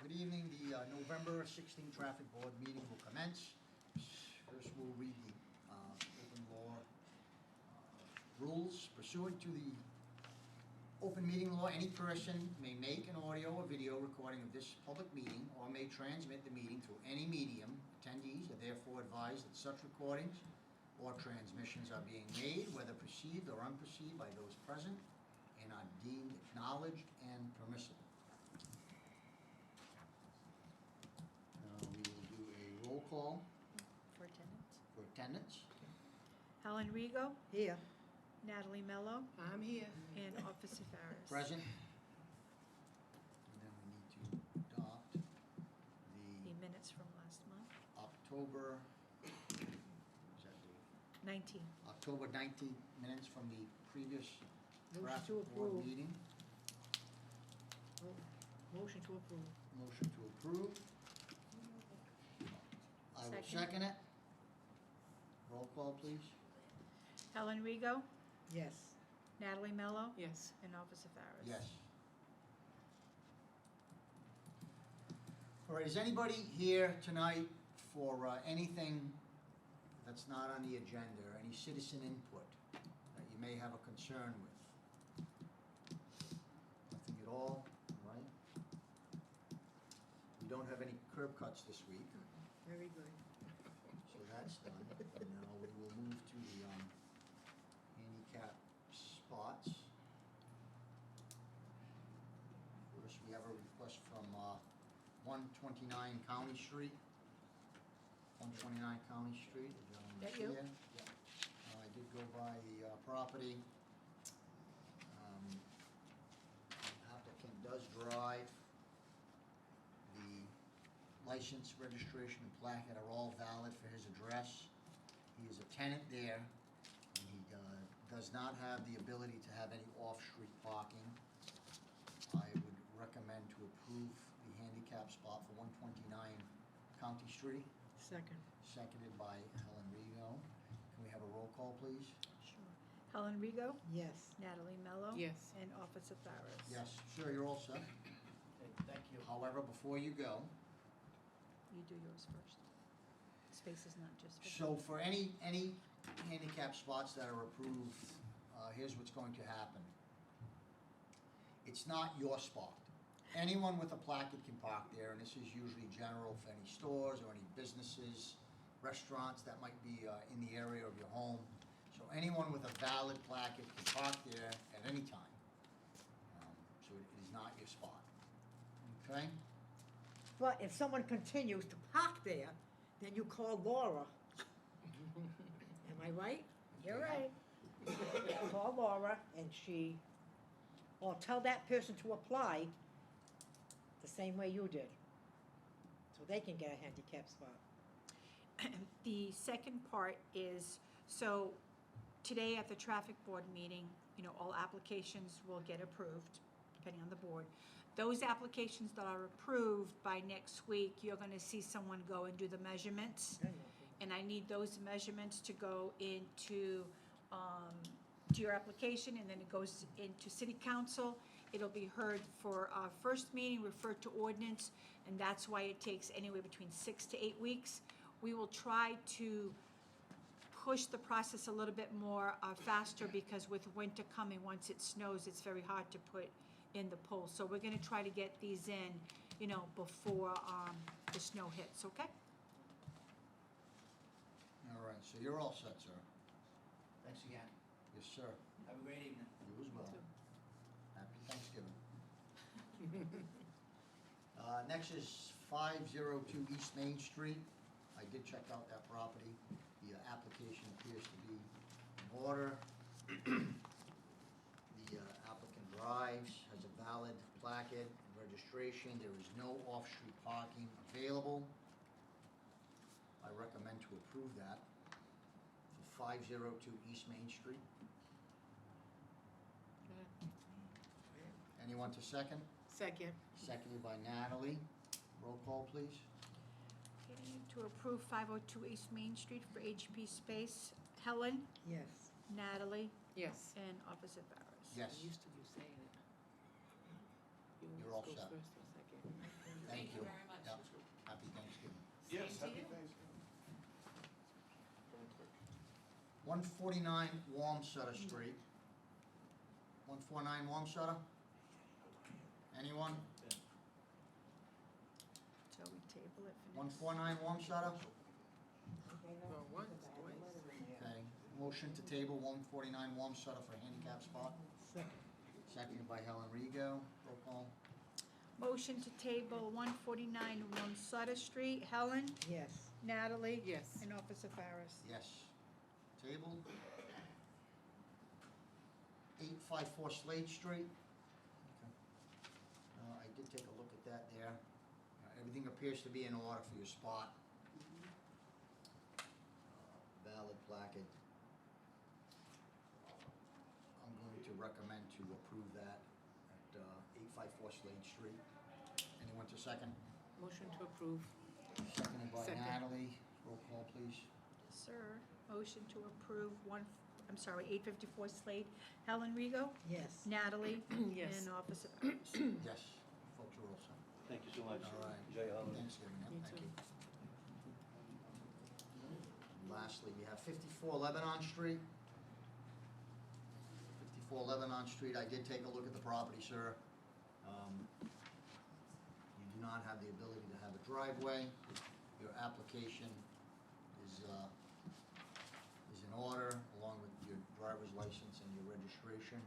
Good evening. The November 16 Traffic Board meeting will commence. First, we'll read the open law rules. Pursuant to the open meeting law, any person may make an audio or video recording of this public meeting or may transmit the meeting through any medium. Attendees are therefore advised that such recordings or transmissions are being made, whether perceived or unperceived by those present, and are deemed acknowledged and permissible. We will do a roll call For attendance. for attendance. Helen Rigo, Here. Natalie Mello, I'm here. and Officer Farris. Present. And then we need to adopt The the minutes from last month, October, what was that date? 19. October 19th minutes from the previous Motion to traffic board approve. meeting. Motion to approve. Motion to approve. I will Second. second it. Roll call, please. Helen Rigo, Yes. Natalie Mello, Yes. and Officer Farris. Yes. All right, is anybody here tonight for anything that's not on the agenda, or any citizen input that you may have a concern with? Nothing at all, all right? We don't have any curb cuts this week, Very good. so that's done. And now we will move to the handicap spots. First, we have a request from 129 County Street. 129 County Street, the gentleman That is you? here. Yeah. I did go by the property. Applicant does drive. The license, registration, and plaque are all valid for his address. He is a tenant there, and he does not have the ability to have any off-street parking. I would recommend to approve the handicap spot for 129 County Street, Second. seconded by Helen Rigo. Can we have a roll call, please? Sure. Helen Rigo, Yes. Natalie Mello. Yes. And Officer Farris. Yes, sir, you're all set. Okay, thank you. However, before you go, You do yours first. Space is not just for. so for any handicap spots that are approved, here's what's going to happen. It's not your spot. Anyone with a placard can park there, and this is usually general for any stores or any businesses, restaurants that might be in the area of your home. So anyone with a valid placard can park there at any time. So it is not your spot. Okay? But if someone continues to park there, then you call Laura. Am I right? You're right. Call Laura and or tell that person to apply the same way you did. So they can get a handicap spot. The second part is, so today at the traffic board meeting, all applications will get approved, depending on the board. Those applications that are approved by next week, you're gonna see someone go and do the measurements. And I need those measurements to go into, to your application, and then it goes into city council. It'll be heard for our first meeting, referred to ordinance, and that's why it takes anywhere between 6 to 8 weeks. We will try to push the process a little bit more faster, because with winter coming, once it snows, it's very hard to put in the poll. So we're gonna try to get these in, before the snow hits, okay? All right, so you're all set, sir. Thanks again. Yes, sir. Have a great evening. You as well. Happy Thanksgiving. Next is 502 East Main Street. I did check out that property. The application appears to be in order. The applicant drives, has a valid placard and registration. There is no off-street parking available. I recommend to approve that for 502 East Main Street. Anyone to second? Second. Seconded by Natalie. Roll call, please. Okay, to approve 502 East Main Street for HP Space, Helen, Yes. Natalie, Yes. and Officer Farris. Yes. I'm used to you saying it. You're all set. Thank you. very much. Yep. Happy Thanksgiving. Yes, Same to happy you. Thanksgiving. 149 Warmsutter Street. 149 Warmsutter? Anyone? So we table it for next. 149 Warmsutter? Well, once, Okay, motion to table 149 Warmsutter for handicap spot, seconded by Helen Rego, roll call. Motion to table 149 Sutter Street. Helen, Yes. Natalie, Yes. and Officer Farris. Yes. Table. 854 Slade Street. I did take a look at that there. Everything appears to be in order for your spot. Valid placard. I'm going to recommend to approve that at 854 Slade Street. Anyone to second? Motion to approve. Seconded by Second. Natalie. Roll call, please. Sir, motion to approve 854 Slade. Helen Rego, Yes. Natalie, Yes. and Officer Farris. Yes, folks are all set. Thank you so much. All right. Enjoy your holiday. Thanksgiving, You yep, thank too. you. Lastly, we have 54 Lebanon Street. 54 Lebanon Street, I did take a look at the property, sir. You do not have the ability to have a driveway. Your application is in order, along with your driver's license and your registration.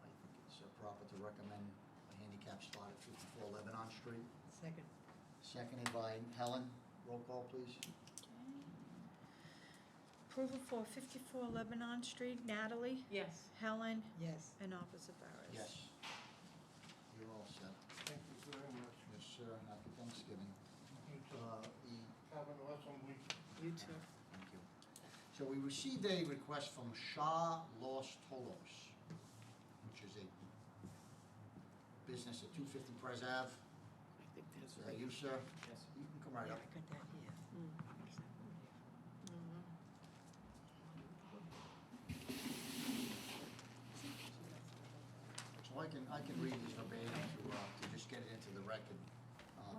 I think it's proper to recommend a handicap spot at 54 Lebanon Street. Second. Seconded by Helen. Roll call, please. Approval for 54 Lebanon Street. Natalie, Yes. Helen, Yes. and Officer Farris. Yes. You're all set. Thank you very much. Yes, sir. Happy Thanksgiving. You too. Have an awesome week. You too. Thank you. So we received a request from Shah Los Tolos, which is a business at 250 Pres Ave. I think that's Is that right. you, sir? Yes. You can come right Yeah, up. I got that here. Mhm. So I can read these verbatim to just get it into the record.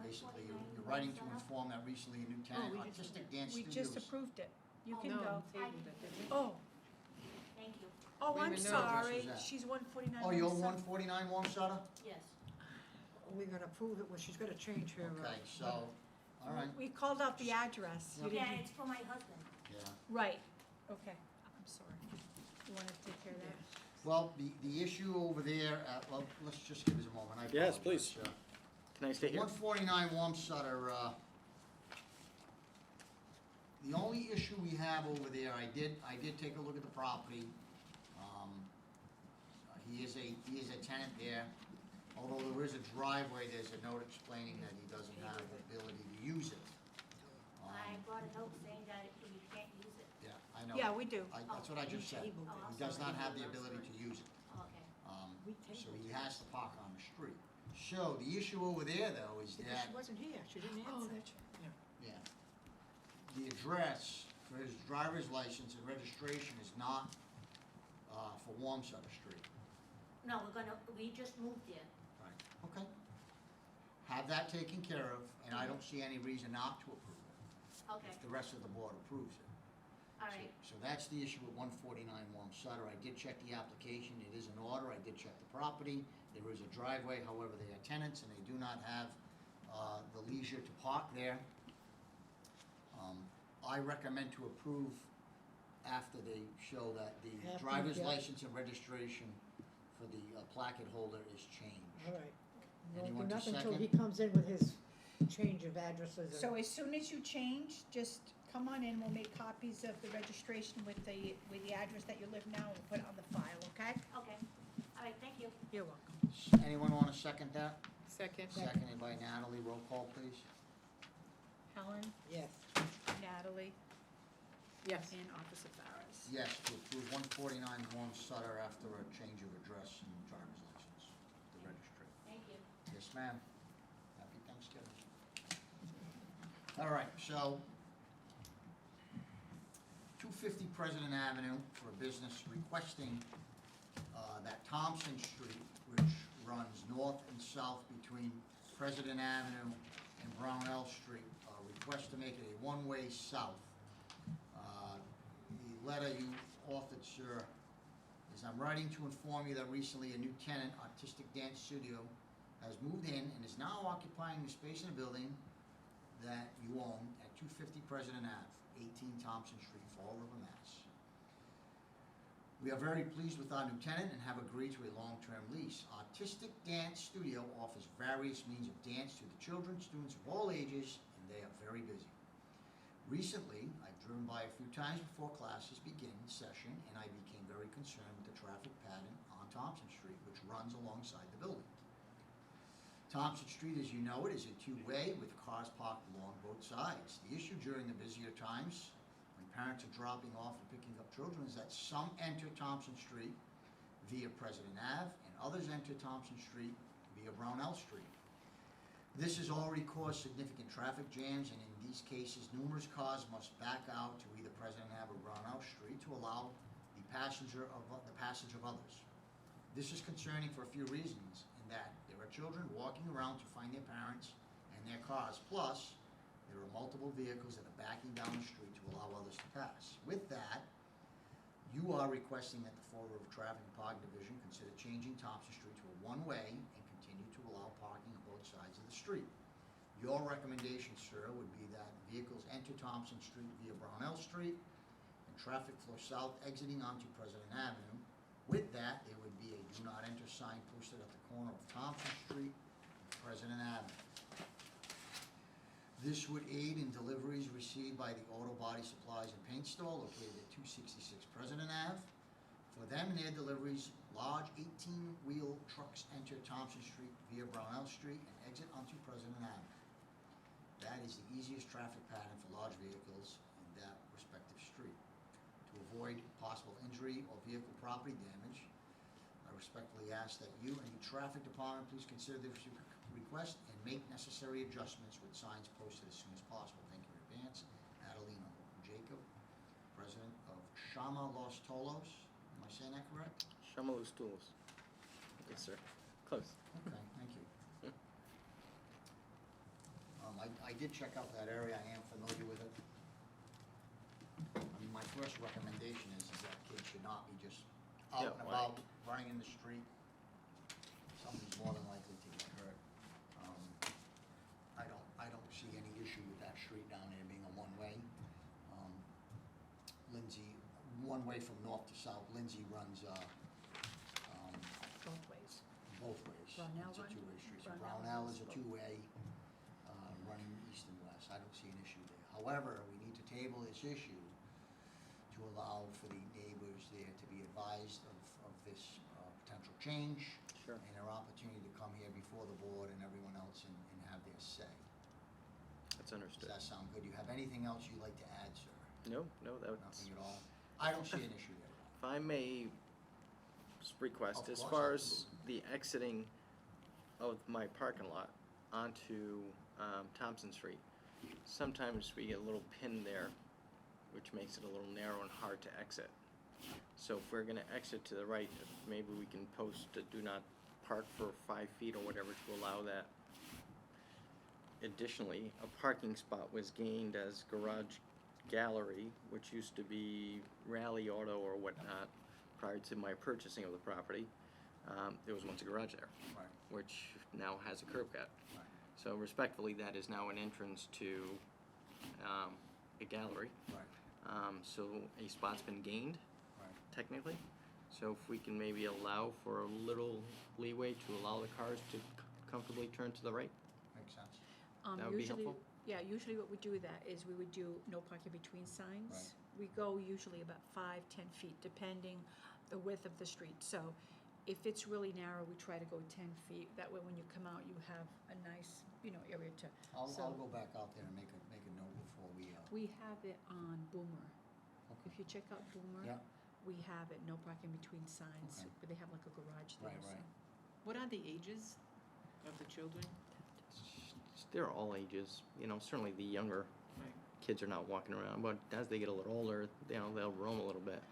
Basically, you're writing to inform that recently a new tenant, we Artistic Dance We Studios. just approved it. You Oh, can No, go. tabled it, didn't we? Oh, Thank you. oh, Wait a I'm minute, no. sorry. Address is that? She's 149. Oh, you're Sutter. 149 Warmsutter? Yes. We're gonna approve it, well, she's gonna change her. Okay, so, all right, We called out the address. You Yeah, didn't- it's for my husband. yeah. Right, okay. I'm sorry. You want to take care of that? Well, the issue over there, well, let's just give us a moment. I Yes, apologize, please. sir. Can I stay here? 149 Warmsutter, the only issue we have over there, I did take a look at the property. He is a tenant there. Although there is a driveway, there's a note explaining that he doesn't have the ability to use it. I brought a note saying that you can't use it. Yeah, I know. Yeah, we do. That's what I just said. Tabled Oh, it. I'm He does sorry. not have the ability to use it. Okay. We So tabled he it. has to park on the street. So the issue over there, though, is Because that, she wasn't here, she didn't Oh, answer. that's right. yeah, the address for his driver's license and registration is not for Warmsutter Street. No, we just moved there. Right. Okay. Have that taken care of, and I don't see any reason not to approve it. Okay, If the rest of the board approves it. all right. So that's the issue with 149 Warmsutter. I did check the application, it is in order, I did check the property. There is a driveway, however, they are tenants and they do not have the leisure to park there. I recommend to approve after they show that the After, driver's yeah. license and registration for the placard holder is changed. All right. Won't Anyone do to nothing until second? he comes in with his change of addresses. So as soon as you change, just come on in, we'll make copies of the registration with the address that you live now, and we'll put it on the file, okay? Okay. All right, thank you. You're welcome. Anyone want to second that? Second. Seconded by Natalie, roll call please. Helen, Yes. Natalie, Yes. and Officer Farris. Yes, to approve 149 Warmsutter after a change of address and driver's license, the registry. Thank you. Yes, ma'am. Happy Thanksgiving. All right, so 250 President Avenue for a business requesting that Thompson Street, which runs north and south between President Avenue and Brownell Street. Request to make it a one-way south. The letter you authored, sir, is I'm writing to inform you that recently a new tenant, Artistic Dance Studio, has moved in and is now occupying the space in the building that you own at 250 President Ave, 18 Thompson Street, Fall River, Mass. We are very pleased with our new tenant and have agreed to a long-term lease. Artistic Dance Studio offers various means of dance to the children, students of all ages, and they are very busy. Recently, I've driven by a few times before classes begin session, and I became very concerned with the traffic pattern on Thompson Street, which runs alongside the building. Thompson Street, as you know it, is a two-way with cars parked along both sides. The issue during the busier times, when parents are dropping off and picking up children, is that some enter Thompson Street via President Ave and others enter Thompson Street via Brownell Street. This has already caused significant traffic jams, and in these cases, numerous cars must back out to either President Ave or Brownell Street to allow the passage of others. This is concerning for a few reasons, in that there are children walking around to find their parents and their cars, plus there are multiple vehicles that are backing down the street to allow others to pass. With that, you are requesting that the Fall River Traffic and Parking Division consider changing Thompson Street to a one-way and continue to allow parking on both sides of the street. Your recommendation, sir, would be that vehicles enter Thompson Street via Brownell Street and traffic flow south exiting onto President Avenue. With that, there would be a do not enter sign posted at the corner of Thompson Street and President Avenue. This would aid in deliveries received by the Auto Body Supplies and Paint Store located at 266 President Ave. For them and their deliveries, large 18-wheel trucks enter Thompson Street via Brownell Street and exit onto President Ave. That is the easiest traffic pattern for large vehicles in that respective street. To avoid possible injury or vehicle property damage, I respectfully ask that you and the traffic department please consider this request and make necessary adjustments with signs posted as soon as possible. Thank you in advance. Adelina Jacob, President of Shama Los Tolos. Am I saying that correct? Shamalu's Tools. Yes, sir. Close. Okay, thank you. I did check out that area. I am familiar with it. I mean, my first recommendation is that kids should not be just out Yeah, and right. about, running in the street. Somebody's more than likely to get hurt. I don't see any issue with that street down there being a one-way. Lindsay, one way from north to south. Lindsay runs, Both ways. both ways. Brownell It's a run? two-way street. So Brownell Brownell runs is a both. two-way, running east and west. I don't see an issue there. However, we need to table this issue to allow for the neighbors there to be advised of this potential change. Sure. And their opportunity to come here before the board and everyone else and have their say. That's Does understood. that sound good? You have anything else you'd like to add, sir? No, that's, Nothing at all? I don't see an issue there. if I may request, Of as course, far as absolutely. the exiting of my parking lot onto Thompson Street, sometimes we get a little pin there, which makes it a little narrow and hard to exit. So if we're gonna exit to the right, maybe we can post a do not park for 5 feet or whatever to allow that. Additionally, a parking spot was gained as garage gallery, which used to be Rally Auto or whatnot prior to my purchasing of the property. There was once a garage there, Right, which now has a curb cut. right, So respectfully, that is now an entrance to a gallery. right, So a spot's been gained, right. technically. So if we can maybe allow for a little leeway to allow the cars to comfortably turn to the right. Makes sense. That would be Usually, helpful. yeah, usually what we do with that is we would do no parking between signs. Right. We go usually about 5-10 feet, depending the width of the street. So if it's really narrow, we try to go 10 feet. That way, when you come out, you have a nice, area to. I'll So- go back out there and make a note before we, We have it on Boomer. Okay. If you check out Boomer, yeah, we have it, no parking between signs, Okay. but they have like a garage there. Right, so- right. What are the ages of the children? They're all ages, certainly the younger Right. kids are not walking around, but as they get a little older, they'll roam a little bit,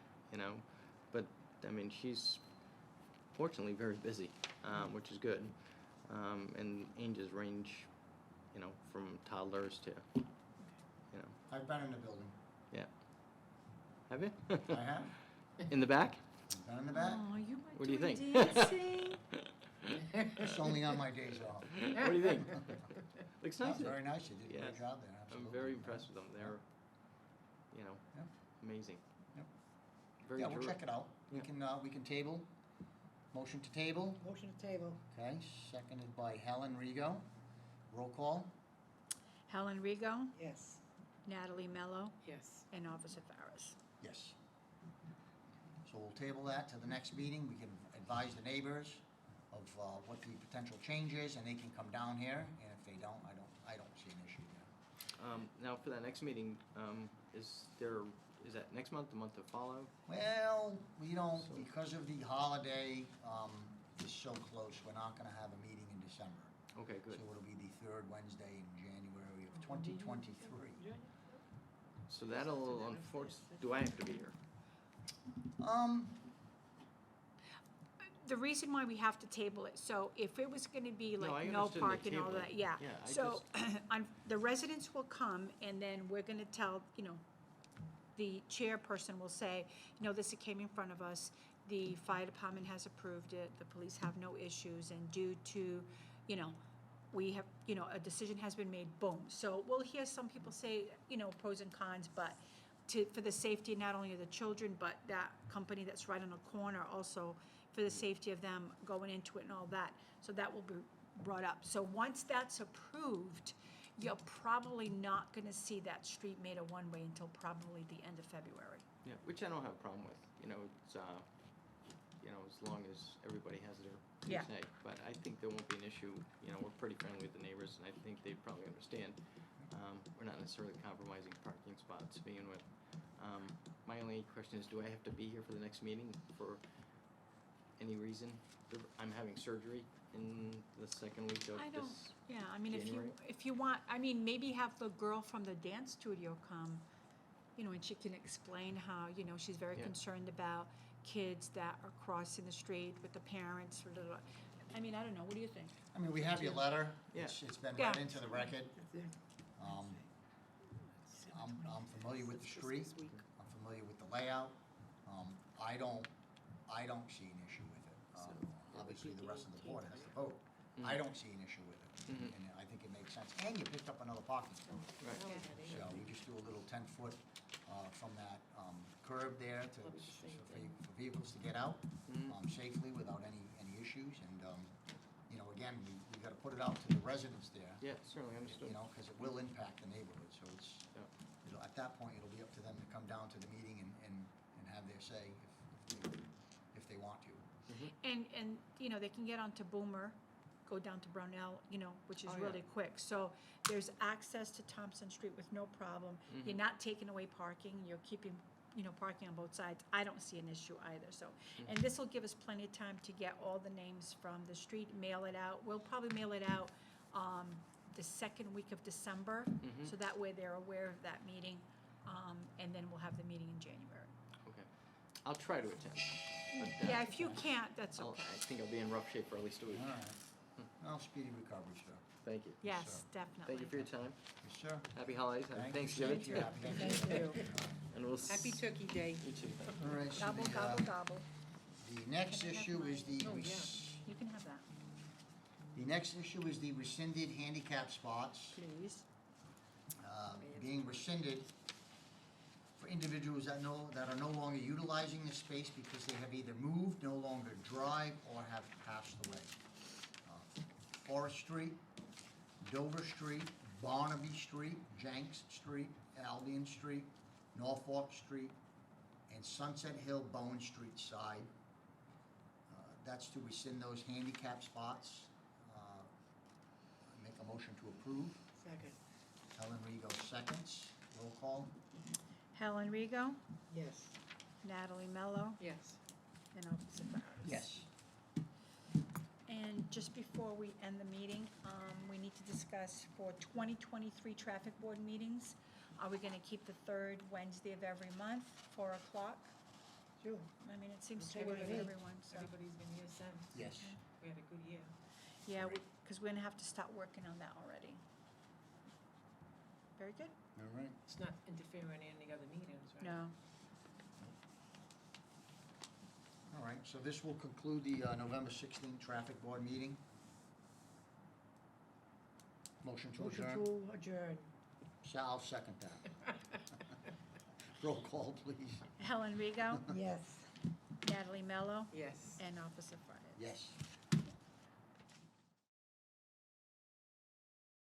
But, I mean, she's fortunately very busy, which is good. And ages range, you know, from toddlers to, you know, I've been in the building. have you? I have. In the back? I've been in the back. Oh, you might What do you think? dancing. It's only on my days off. What do you think? Looks nice. That's very nice. You did a Yes. great job there. I'm Absolutely. very impressed with them. They're, you know, Yeah. amazing. Yep. Very Yeah, we'll terrific. check it out. We can table. Motion to table. Motion to table. Okay, seconded by Helen Rego. Roll call. Helen Rego, Yes. Natalie Mello, Yes. and Officer Farris. Yes. So we'll table that to the next meeting. We can advise the neighbors of what the potential change is, and they can come down here. And if they don't, I don't see an issue there. Now for that next meeting, is that next month, the month to follow? Well, we don't, So- because of the holiday is so close, we're not gonna have a meeting in December. Okay, So good. it'll be the third Wednesday in January of 2023. So that'll, unfortunately, do I have to be here? The reason why we have to table it, so if it was gonna be No, I like no understood the parking, all table. that, yeah. Yeah, I So, the residents will come, and then we're gonna tell, the chairperson will say, this came in front of us, the fire department has approved it, the police have no issues, and due to, we have, a decision has been made, boom. So we'll hear some people say, pros and cons, but for the safety not only of the children, but that company that's right on the corner also, for the safety of them going into it and all that. So that will be brought up. So once that's approved, you're probably not gonna see that street made a one-way until probably the end of February. Yeah, which I don't have a problem with, it's, as long as everybody has their Yeah. say. But I think there won't be an issue, we're pretty friendly with the neighbors, and I think they'd probably understand. We're not necessarily compromising parking spots to begin with. My only question is, do I have to be here for the next meeting for any reason? I'm having surgery in the second week of I don't, this. yeah, I mean, January? if you want, maybe have the girl from the dance studio come, and she can explain how, she's very Yeah. concerned about kids that are crossing the street with the parents, or I don't know, what do you think? I mean, we have your letter. Yeah. It's been Yeah. read into the record. I'm familiar with the street. I'm familiar with the layout. I don't see an issue with it. Obviously, the rest of the board has to vote. I don't see an issue with it. Mhm. And I think it makes sense. And you picked up another parking spot. Right. So we just do a little 10-foot from that curb there for vehicles to get out Mhm. safely without any issues. And, again, we gotta put it out to the residents there, Yeah, certainly understood. because it will impact the neighborhood. So Yeah. at that point, it'll be up to them to come down to the meeting and have their say if they want to. And, they can get onto Boomer, go down to Brownell, which is Oh, yeah. really quick. So there's access to Thompson Street with no problem. You're Mhm. not taking away parking, you're keeping, parking on both sides. I don't see an issue either, so. Mm-hmm. And this will give us plenty of time to get all the names from the street, mail it out. We'll probably mail it out, the second week of December, Mhm. so that way they're aware of that meeting. And then we'll have the meeting in January. Okay. I'll try to attend. But, Yeah, if you can't, that's I okay. think I'll be in rough shape for at least a week. All right. Well, speedy recovery, sir. Thank you. Yes, sir. definitely. Thank you for your time. Yes, sir. Happy holidays. Happy Thank you. Thanksgiving. Thank you. Happy Thank Thanksgiving. you. And we'll Happy Turkey Day. You too. All right, so Gobble, gobble, gobble. the next Can I have issue is mine? the, Oh, yeah. You can have that, the next issue is the rescinded handicap spots, please. being rescinded for individuals that are no longer utilizing the space because they have either moved, no longer drive, or have passed away. Forest Street, Dover Street, Barnaby Street, Jenks Street, Albion Street, Norfolk Street, and Sunset Hill Bowen Street side. That's to rescind those handicap spots. Make a motion to approve. Second. Helen Rego seconds. Roll call. Helen Rego, Yes. Natalie Mello, Yes. and Officer Farris. Yes. And just before we end the meeting, we need to discuss for 2023 traffic board meetings, are we gonna keep the third Wednesday of every month, 4 o'clock? too. I mean, it seems to Okay, work what for do you mean? everyone, so. Everybody's been here since. Yes. We had a good year. Yeah, because we're gonna have to start working on that already. Very good? All right. It's not interfering in any other meetings, right? No. All right, so this will conclude the November 16th Traffic Board meeting. Motion to Motion adjourn? to adjourn. I'll second that. Roll call, please. Helen Rigo, Yes. Natalie Mello, Yes. and Officer Friday. Yes.